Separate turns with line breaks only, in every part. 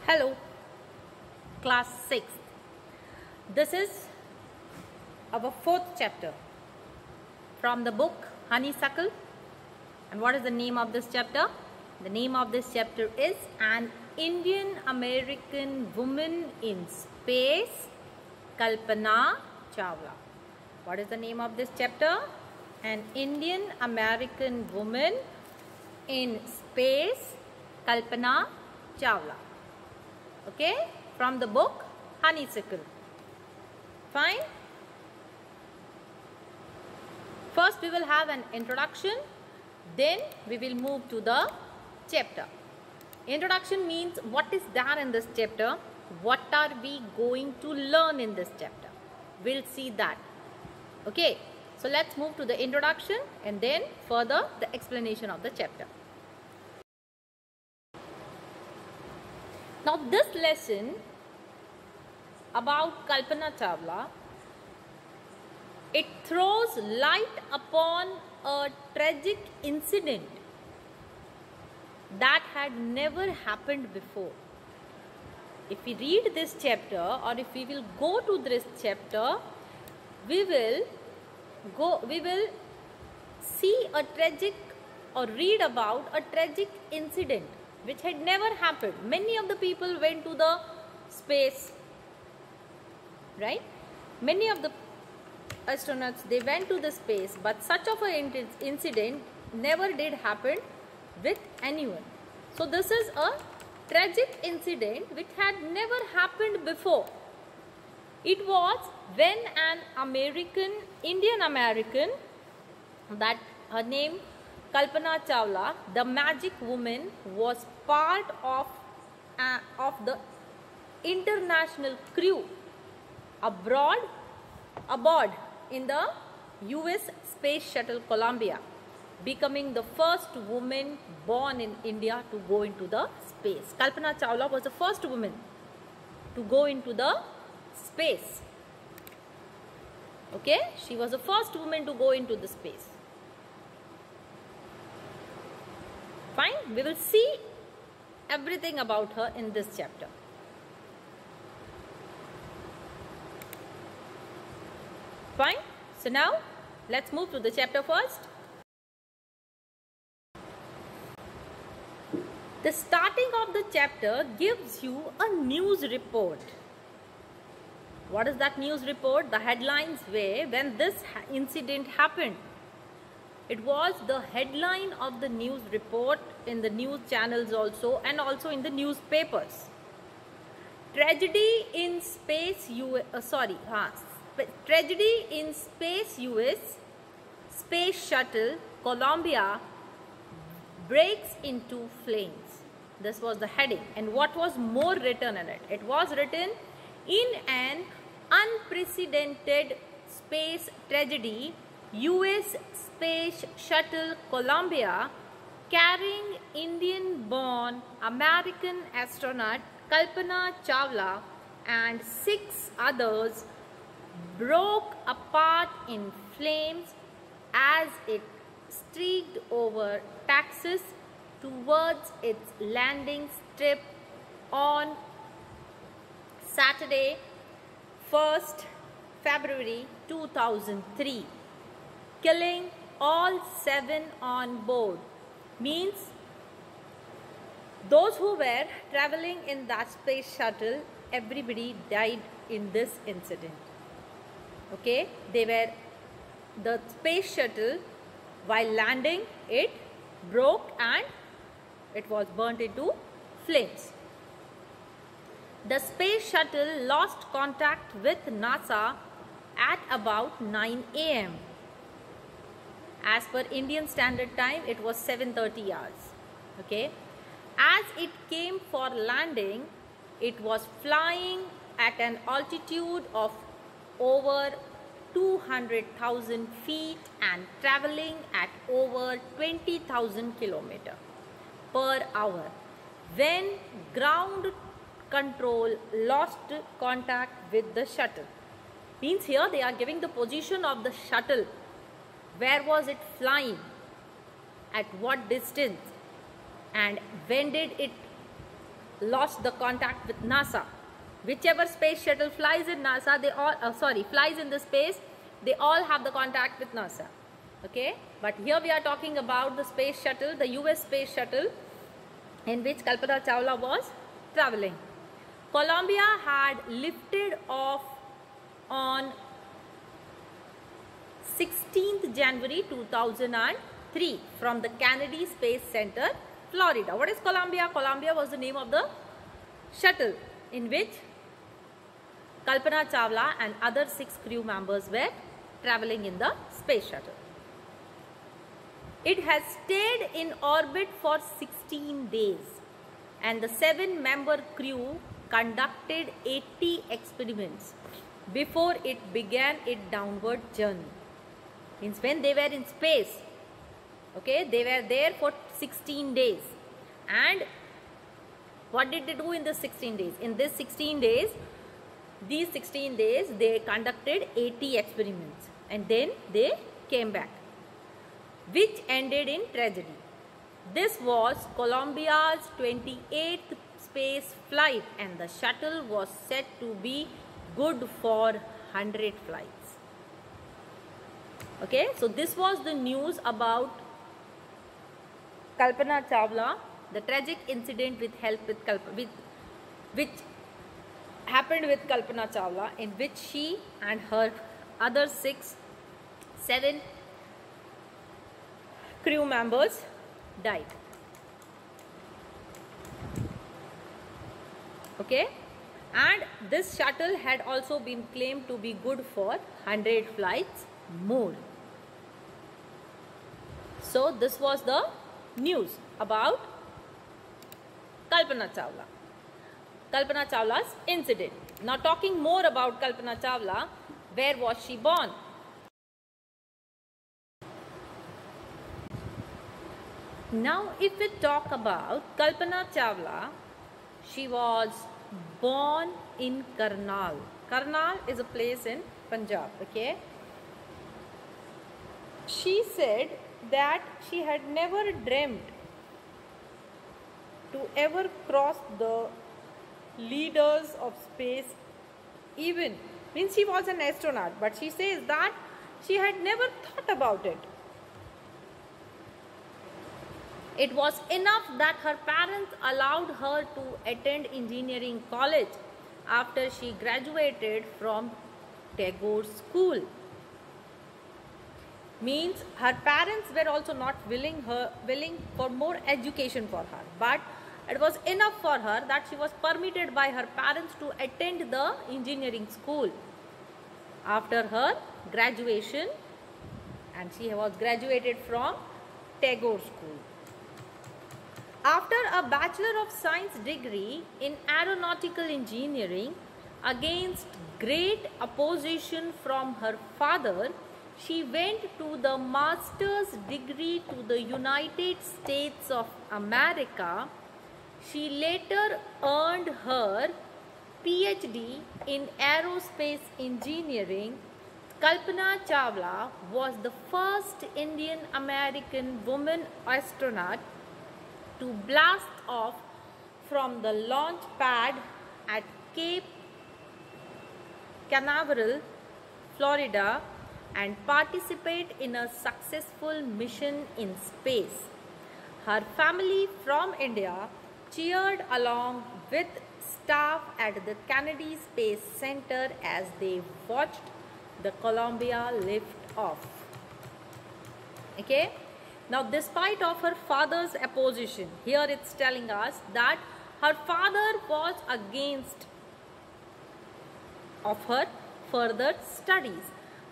Hello, class 6th. This is our 4th chapter from the book Honeysuckle. And what is the name of this chapter? The name of this chapter is An Indian American Woman in Space, Kalpana Chawla. What is the name of this chapter? An Indian American Woman in Space, Kalpana Chawla. Okay, from the book Honeysuckle. Fine. First we will have an introduction, then we will move to the chapter. Introduction means what is there in this chapter, what are we going to learn in this chapter. We'll see that. Okay, so let's move to the introduction and then further the explanation of the chapter. Now this lesson about Kalpana Chawla, it throws light upon a tragic incident that had never happened before. If we read this chapter or if we will go to this chapter, we will see a tragic or read about a tragic incident which had never happened. Many of the people went to the space, right? Many of the astronauts, they went to the space, but such of an incident never did happen with anyone. So this is a tragic incident which had never happened before. It was when an Indian American, that her name Kalpana Chawla, the magic woman, was part of the international crew aboard in the US Space Shuttle Columbia, becoming the first woman born in India to go into the space. Kalpana Chawla was the first woman to go into the space. Okay, she was the first woman to go into the space. Fine, we will see everything about her in this chapter. Fine, so now let's move to the chapter first. The starting of the chapter gives you a news report. What is that news report? The headlines were when this incident happened. It was the headline of the news report in the news channels also, and also in the newspapers. Tragedy in space Tragedy in space US Space Shuttle Columbia breaks into flames. This was the heading. And what was more written in it? It was written, in an unprecedented space tragedy, US Space Shuttle Columbia, carrying Indian-born American astronaut Kalpana Chawla and 6 others, broke apart in flames as it streaked over Texas towards its landing strip on Saturday, 1st February 2003. Killing all 7 on board. Means those who were traveling in that space shuttle, everybody died in this incident. Okay, the space shuttle, while landing, it broke and it was burnt into flames. The space shuttle lost contact with NASA at about 9 AM. As per Indian Standard Time, it was 7:30 hours. Okay. As it came for landing, it was flying at an altitude of over 200,000 feet and traveling at over 20,000 kilometers per hour when ground control lost contact with the shuttle. Means here they are giving the position of the shuttle. Where was it flying? At what distance? And when did it lost the contact with NASA. Whichever space shuttle flies in NASA, they all, flies in the space, they all have the contact with NASA. Okay, but here we are talking about the space shuttle, the US space shuttle, in which Kalpana Chawla was traveling. Columbia had lifted off on 16th January 2003 from the Kennedy Space Center, Florida. What is Columbia? Columbia was the name of the shuttle in which Kalpana Chawla and other 6 crew members were traveling in the space shuttle. It has stayed in orbit for 16 days and the 7-member crew conducted 80 experiments before it began its downward journey. Means when they were in space, okay, they were there for 16 days. And what did they do in the 16 days? In this 16 days, these 16 days, they conducted 80 experiments and then they came back, which ended in tragedy. This was Columbia's 28th space flight and the shuttle was said to be good for 100 flights. Okay, so this was the news about Kalpana Chawla, the tragic incident which happened with Kalpana Chawla, in which she and her other 7 crew members died. Okay, and this shuttle had also been claimed to be good for 100 flights more. So this was the news about Kalpana Chawla. Kalpana Chawla's incident. Now talking more about Kalpana Chawla, where was she born? Now if we talk about Kalpana Chawla, she was born in Karnal. Karnal is a place in Punjab, okay? She said that she had never dreamt to ever cross the leaders of space, even means she was an astronaut, but she says that she had never thought about it. It was enough that her parents allowed her to attend engineering college after she graduated from Tagore School. Means her parents were also not willing for more education for her, but it was enough for her that she was permitted by her parents to attend the engineering school after her graduation, and she was graduated from Tagore School. After a Bachelor of Science degree in Aeronautical Engineering, against great opposition from her father, she went to the master's degree to the United States of America. She later earned her PhD in aerospace engineering. Kalpana Chawla was the first Indian American woman astronaut to blast off from the launch pad at Cape Canaveral, Florida, and participate in a successful mission in space. Her family from India cheered along with staff at the Kennedy Space Center as they watched the Columbia lift off. Okay. Now, despite of her father's opposition, here it's telling us that her father was against of her further studies.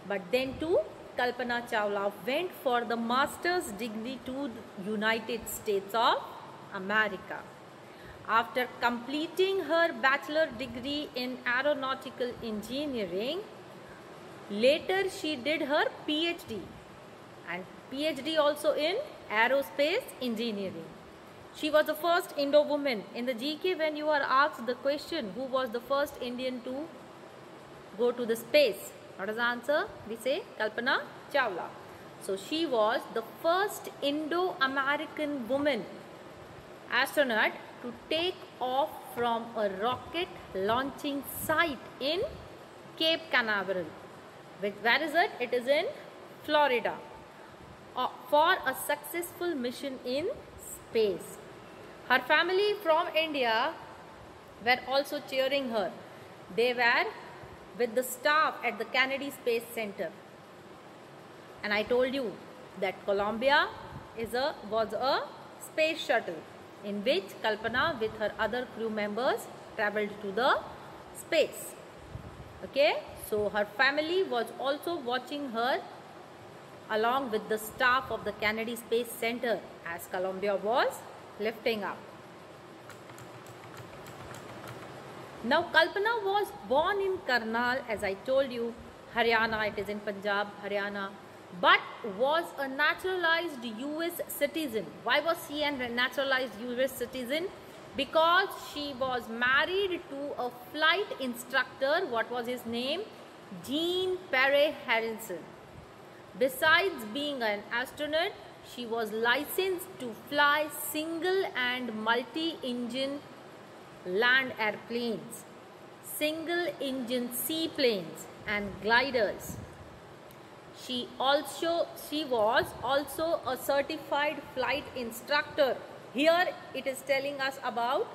But then too, Kalpana Chawla went for the master's degree to the United States of America. After completing her bachelor degree in aeronautical engineering, later she did her PhD and PhD also in aerospace engineering. She was the first Indo woman. In the GK, when you are asked the question, who was the first Indian to go to the space? What is the answer? We say Kalpana Chawla. So she was the first Indo-American woman astronaut to take off from a rocket launching site in Cape Canaveral. Where is it? It is in Florida. For a successful mission in space. Her family from India were also cheering her. They were with the staff at the Kennedy Space Center. And I told you that Columbia was a space shuttle in which Kalpana with her other crew members traveled to the space. Okay, so her family was also watching her along with the staff of the Kennedy Space Center as Columbia was lifting up. Now Kalpana was born in Karnal, as I told you, Haryana. It is in Punjab, Haryana, but was a naturalized US citizen. Why was she a naturalized US citizen? Because she was married to a flight instructor. What was his name? Jean Perry Harrison. Besides being an astronaut, she was licensed to fly single and multi-engine land airplanes, single-engine seaplanes and gliders. She was also a certified flight instructor. Here it is telling us about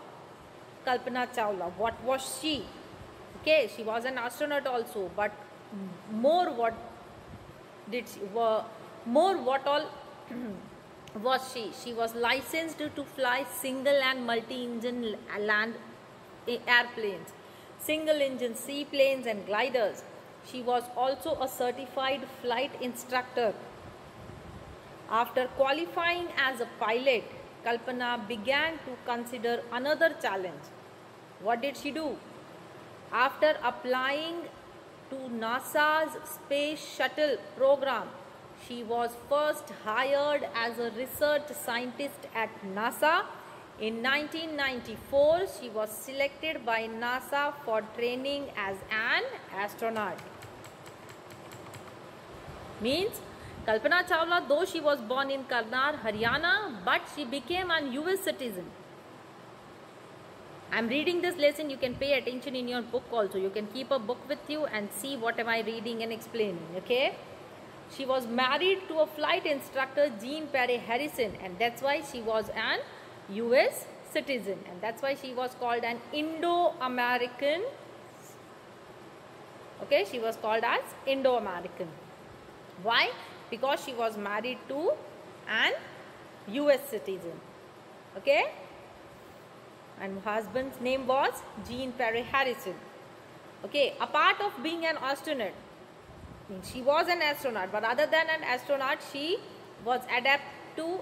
Kalpana Chawla. What was she? Okay, she was an astronaut also, but more what all was she? She was licensed to fly single and multi-engine land airplanes, single-engine seaplanes and gliders. She was also a certified flight instructor. After qualifying as a pilot, Kalpana began to consider another challenge. What did she do? After applying to NASA's Space Shuttle program, she was first hired as a research scientist at NASA. In 1994, she was selected by NASA for training as an astronaut. Means Kalpana Chawla, though she was born in Karnal, Haryana, but she became an US citizen. I am reading this lesson. You can pay attention in your book also. You can keep a book with you and see what am I reading and explaining. Okay. She was married to a flight instructor, Jean Perry Harrison, and that's why she was an US citizen, and that's why she was called an Indo-American. Okay, she was called as Indo-American. Why? Because she was married to an US citizen. Okay, and her husband's name was Jean Perry Harrison. Okay, a part of being an astronaut, she was an astronaut, but other than an astronaut, she was adept to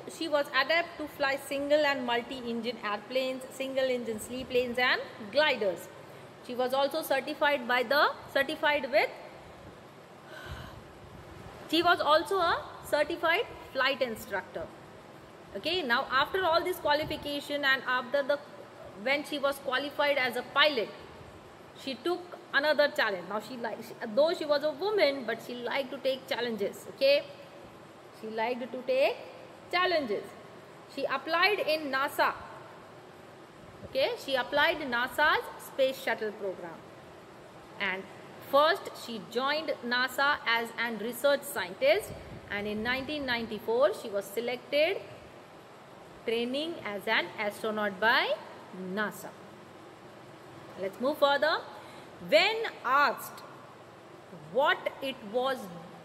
fly single and multi-engine airplanes, single-engine seaplanes and gliders. She was also she was also a certified flight instructor. Okay, now after all this qualification and when she was qualified as a pilot, she took another challenge. Now though she was a woman, but she liked to take challenges. Okay, she liked to take challenges. She applied in NASA. Okay, she applied in NASA's Space Shuttle program, and first she joined NASA as an research scientist, and in 1994 she was selected training as an astronaut by NASA. Let's move further. When asked what it was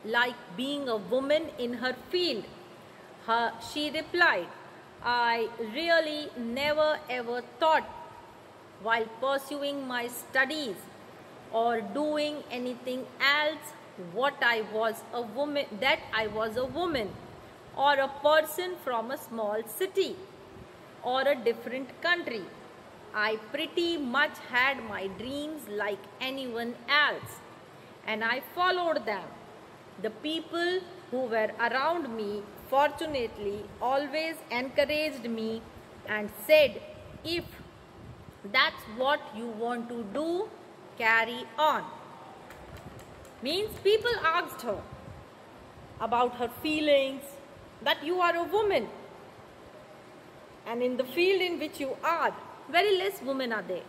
like being a woman in her field, she replied, "I really never ever thought while pursuing my studies or doing anything else that I was a woman or a person from a small city or a different country. I pretty much had my dreams like anyone else, and I followed them. The people who were around me fortunately always encouraged me and said, if that's what you want to do, carry on." Means people asked her about her feelings, that you are a woman and in the field in which you are, very less women are there.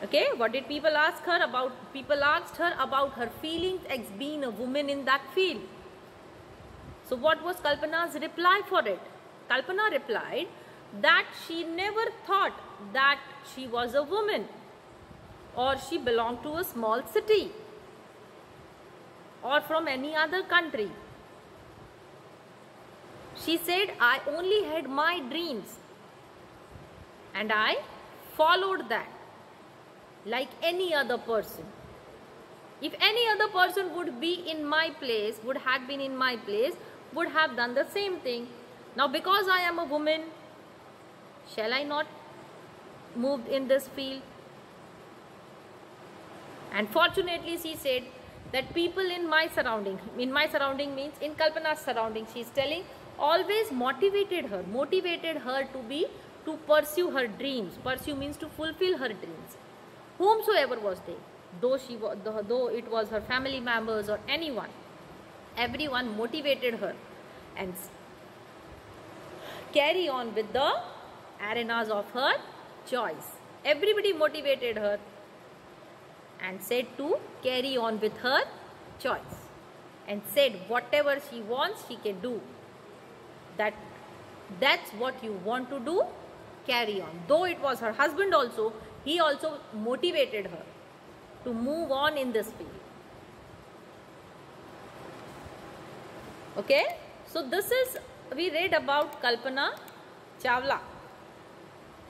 Okay, what did people ask her about? People asked her about her feelings as being a woman in that field. So what was Kalpana's reply for it? Kalpana replied that she never thought that she was a woman or she belonged to a small city or from any other country. She said, I only had my dreams and I followed that like any other person. If any other person would be in my place, would have been in my place, would have done the same thing. Now because I am a woman, shall I not move in this field? And fortunately she said that people in my surrounding means in Kalpana's surrounding, she is telling, always motivated her to pursue her dreams. Pursue means to fulfill her dreams. Whomsoever was there, though it was her family members or anyone, everyone motivated her and carry on with the arenas of her choice. Everybody motivated her and said to carry on with her choice and said whatever she wants she can do. That's what you want to do, carry on. Though it was her husband also, he also motivated her to move on in this field. Okay, so this is, we read about Kalpana Chawla,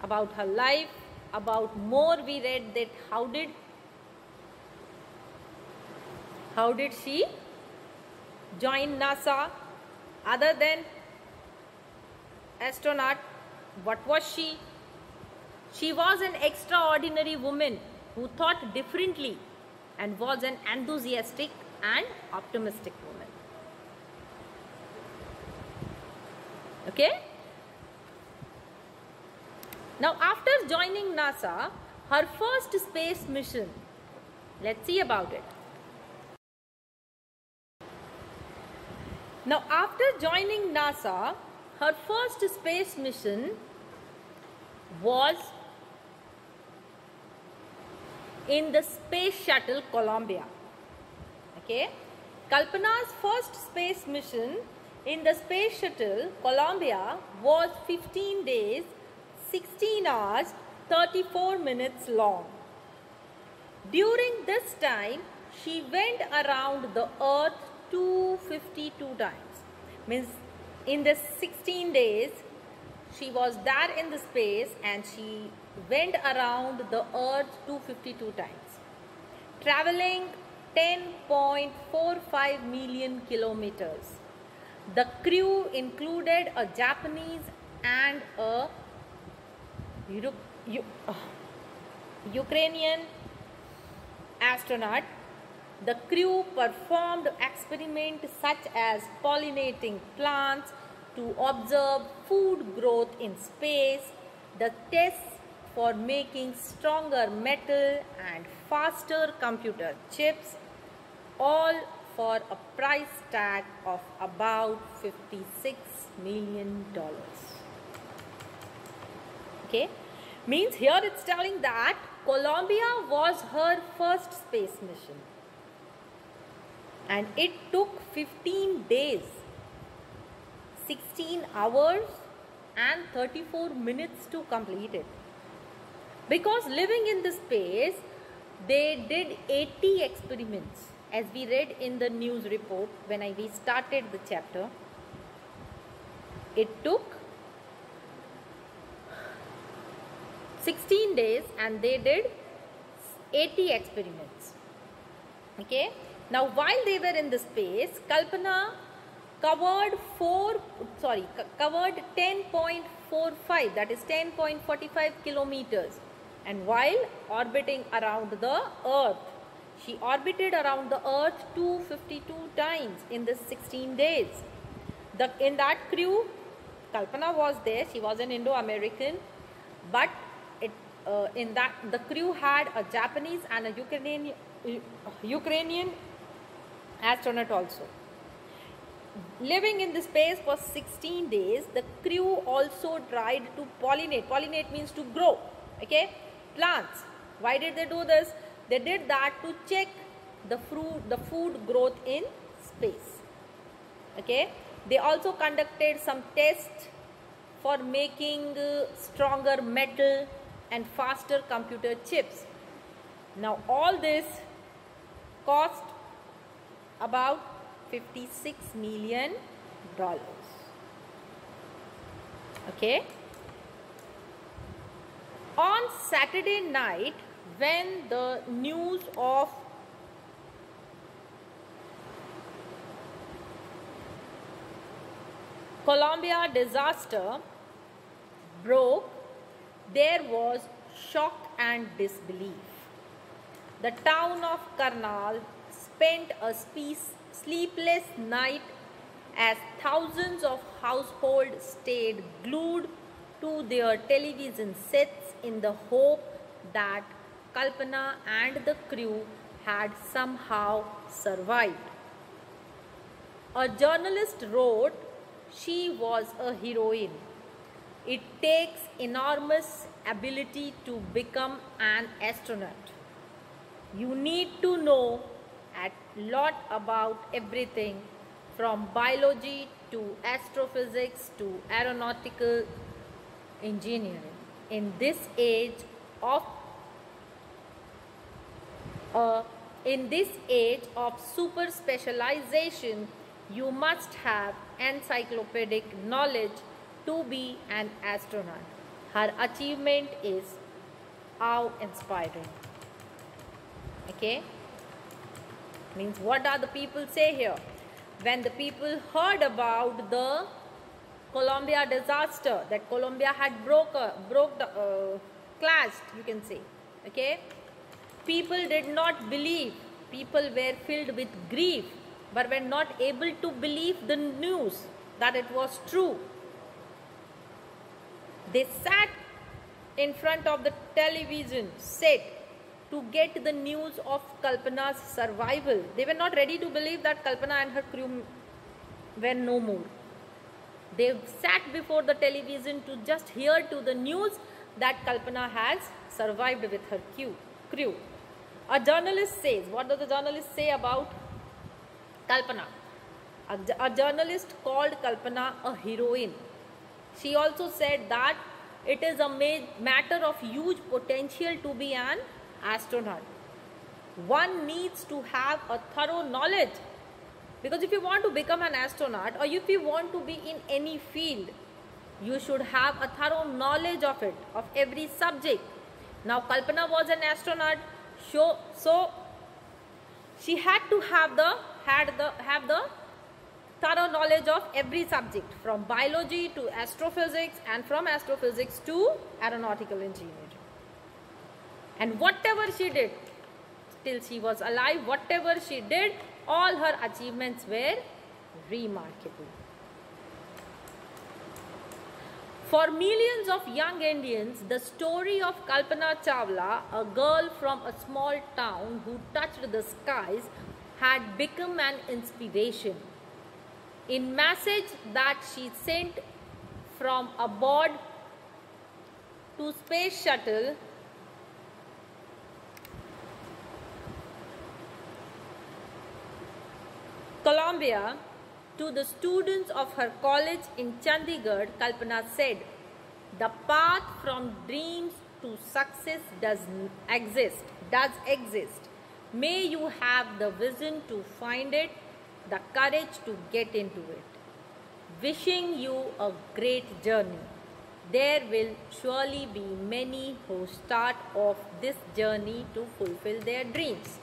about her life, about more we read that how did she join NASA other than astronaut. What was she? She was an extraordinary woman who thought differently and was an enthusiastic and optimistic woman. Okay? Now after joining NASA, her first space mission, let's see about it. Now after joining NASA, her first space mission was in the Space Shuttle Columbia. Okay, Kalpana's first space mission in the Space Shuttle Columbia was 15 days, 16 hours, 34 minutes long. During this time, she went around the Earth 252 times. Means in the 16 days, she was there in the space and she went around the Earth 252 times, traveling 10.45 million kilometers. The crew included a Japanese and a Ukrainian astronaut. The crew performed experiments such as pollinating plants to observe food growth in space, the tests for making stronger metal and faster computer chips, all for a price tag of about $56 million. Okay, means here it's telling that Columbia was her first space mission and it took 15 days, 16 hours and 34 minutes to complete it. Because living in the space, they did 80 experiments, as we read in the news report when we started the chapter. It took 16 days and they did 80 experiments. Okay. Now while they were in the space, Kalpana covered 10.45, that is 10.45 kilometers. And while orbiting around the Earth, she orbited around the Earth 252 times in the 16 days. In that crew, Kalpana was there. She was an Indo-American, but the crew had a Japanese and a Ukrainian astronaut also. living in the space for 16 days, the crew also tried to pollinate. Pollinate means to grow, okay, plants. Why did they do this? They did that to check the food growth in space, okay. They also conducted some tests for making stronger metal and faster computer chips. Now all this cost about $56 million, okay. On Saturday night, when the news of Columbia disaster broke, there was shock and disbelief. The town of Karnal spent a sleepless night as thousands of households stayed glued to their television sets in the hope that Kalpana and the crew had somehow survived. A journalist wrote, "She was a heroine. It takes enormous ability to become an astronaut. You need to know a lot about everything from biology to astrophysics to aeronautical engineering. In this age of super specialization, you must have encyclopedic knowledge to be an astronaut. Her achievement is awe-inspiring." Okay? Means what are the people say here? When the people heard about the Columbia disaster, that Columbia had clashed, you can say. Okay? People did not believe. People were filled with grief, but were not able to believe the news that it was true. They sat in front of the television set to get the news of Kalpana's survival. They were not ready to believe that Kalpana and her crew were no more. They sat before the television to just hear to the news that Kalpana has survived with her crew. A journalist says, what does the journalist say about Kalpana? A journalist called Kalpana a heroine. She also said that it is a matter of huge potential to be an astronaut. One needs to have a thorough knowledge, because if you want to become an astronaut or if you want to be in any field, you should have a thorough knowledge of it, of every subject. Now Kalpana was an astronaut, so she had to have the thorough knowledge of every subject, from biology to astrophysics and from astrophysics to aeronautical engineering. And whatever she did, till she was alive, whatever she did, all her achievements were remarkable. For millions of young Indians, the story of Kalpana Chawla, a girl from a small town who touched the skies, had become an inspiration. In message that she sent from aboard to space shuttle, Columbia, to the students of her college in Chandigarh, Kalpana said, "The path from dreams to success does exist. May you have the vision to find it, the courage to get into it. Wishing you a great journey. There will surely be many who start off this journey to fulfill their dreams."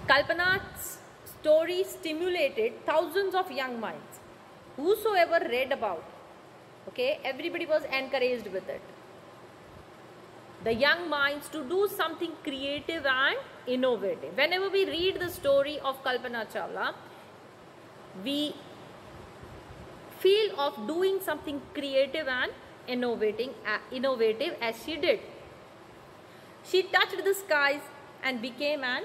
Kalpana's story stimulated thousands of young minds. Whosoever read about, okay, everybody was encouraged with it. The young minds to do something creative and innovative. Whenever we read the story of Kalpana Chawla, we feel of doing something creative and innovative as she did. She touched the skies and became an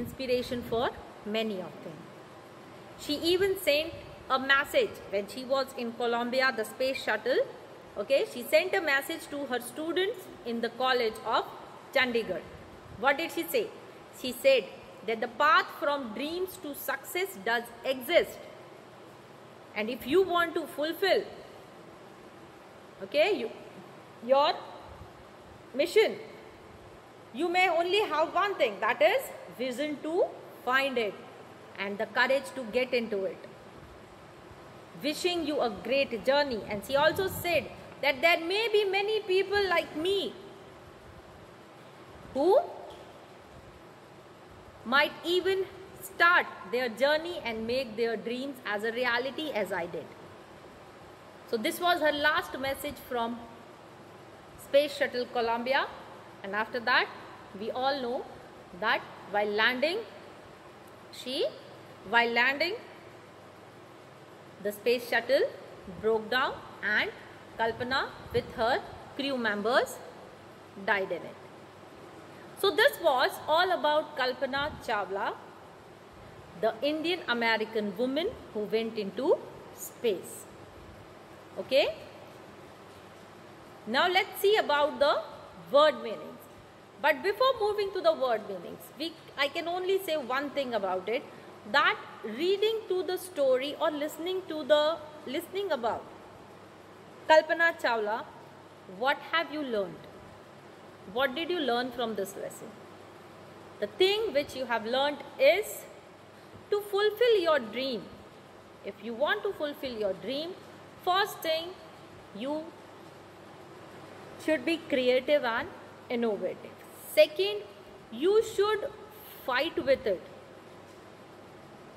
inspiration for many of them. She even sent a message when she was in Columbia, the space shuttle. Okay, she sent a message to her students in the college of Chandigarh. What did she say? She said that the path from dreams to success does exist. And if you want to fulfill, okay, your mission, you may only have one thing, that is vision to find it and the courage to get into it. Wishing you a great journey. And she also said that there may be many people like me who might even start their journey and make their dreams as a reality as I did. So this was her last message from Space Shuttle Columbia. And after that, we all know that while landing, the space shuttle broke down and Kalpana with her crew members died in it. So this was all about Kalpana Chawla, the Indian American woman who went into space. Okay. Now let's see about the word meanings. But before moving to the word meanings, I can only say one thing about it, that reading to the story or listening about Kalpana Chawla, what have you learned? What did you learn from this lesson? The thing which you have learned is to fulfill your dream. If you want to fulfill your dream, first thing, you should be creative and innovative. Second, you should fight with it.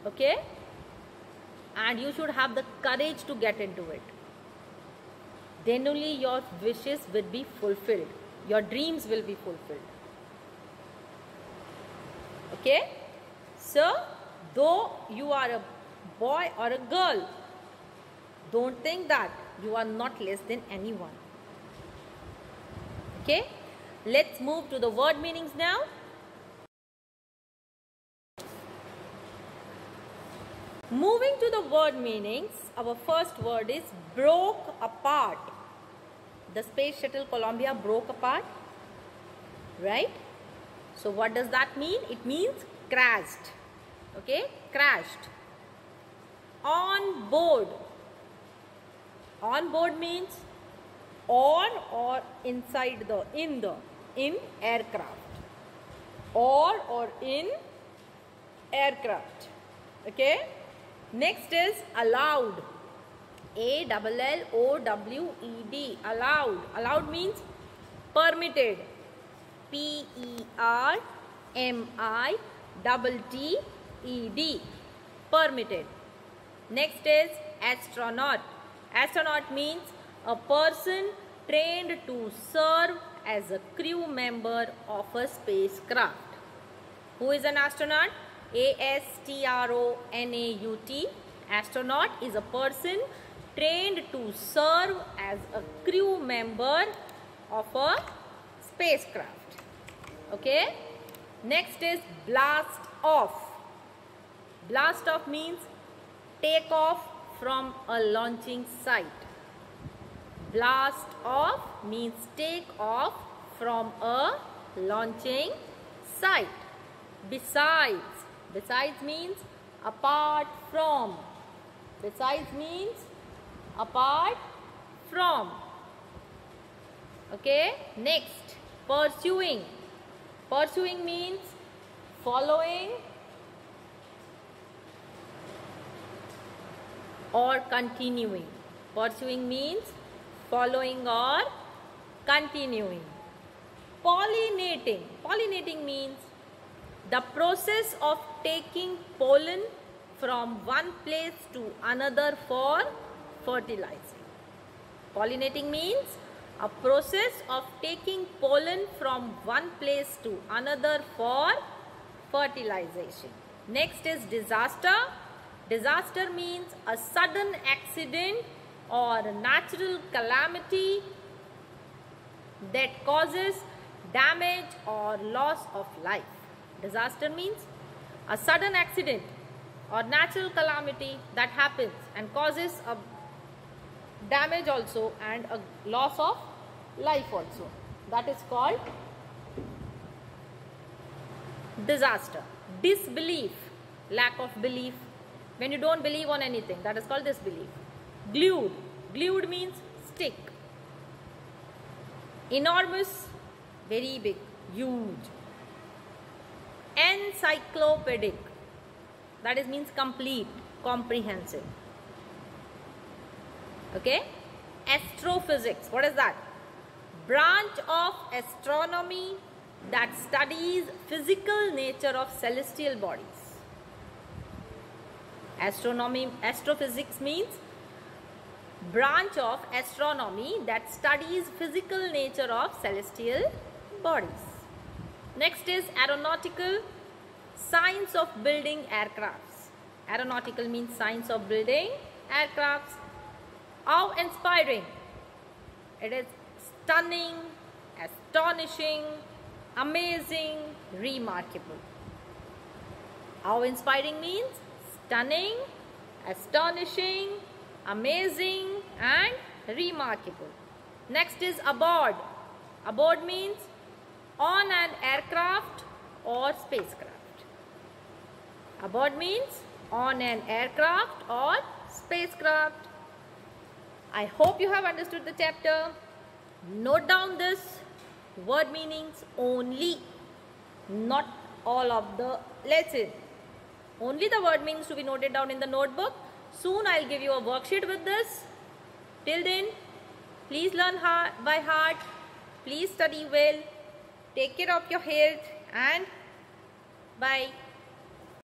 Okay? And you should have the courage to get into it. Then only your wishes will be fulfilled. Your dreams will be fulfilled. Okay? So, though you are a boy or a girl, don't think that you are not less than anyone. Okay? Let's move to the word meanings now. Moving to the word meanings, our first word is broke apart. The space shuttle Columbia broke apart, right? So what does that mean? It means crashed. Okay, crashed. On board. On board means on or inside the, in aircraft. Or in aircraft. Okay. Next is allowed. A-L-L-O-W-E-D. Allowed. Allowed means permitted. P-E-R-M-I-T-T-E-D. Permitted. Next is astronaut. Astronaut means a person trained to serve as a crew member of a spacecraft. Who is an astronaut? A-S-T-R-O-N-A-U-T. Astronaut is a person trained to serve as a crew member of a spacecraft. Okay. Next is blast off. Blast off means take off from a launching site. Blast off means take off from a launching site. Besides. Besides means apart from. Besides means apart from. Okay. Next, pursuing. Pursuing means following or continuing. Pursuing means following or continuing. Pollinating. Pollinating means the process of taking pollen from one place to another for fertilizing. Pollinating means a process of taking pollen from one place to another for fertilization. Next is disaster. Disaster means a sudden accident or natural calamity that causes damage or loss of life. Disaster means A sudden accident or natural calamity that happens and causes a damage also and a loss of life also. That is called disaster. Disbelief, lack of belief. When you don't believe on anything, that is called disbelief. Glued. Glued means stick. Enormous, very big, huge. Encyclopedic, that is means complete, comprehensive. Okay. Astrophysics, what is that? Branch of astronomy that studies physical nature of celestial bodies. Astrophysics means branch of astronomy that studies physical nature of celestial bodies. Next is aeronautical, science of building aircrafts. Aeronautical means science of building aircrafts. Awe-inspiring, it is stunning, astonishing, amazing, remarkable. Awe-inspiring means stunning, astonishing, amazing and remarkable. Next is aboard. Aboard means on an aircraft or spacecraft. Aboard means on an aircraft or spacecraft. I hope you have understood the chapter. Note down this word meanings only, not all of the lesson. Only the word meanings to be noted down in the notebook. Soon I'll give you a worksheet with this. Till then, please learn by heart. Please study well. Take care of your health and bye.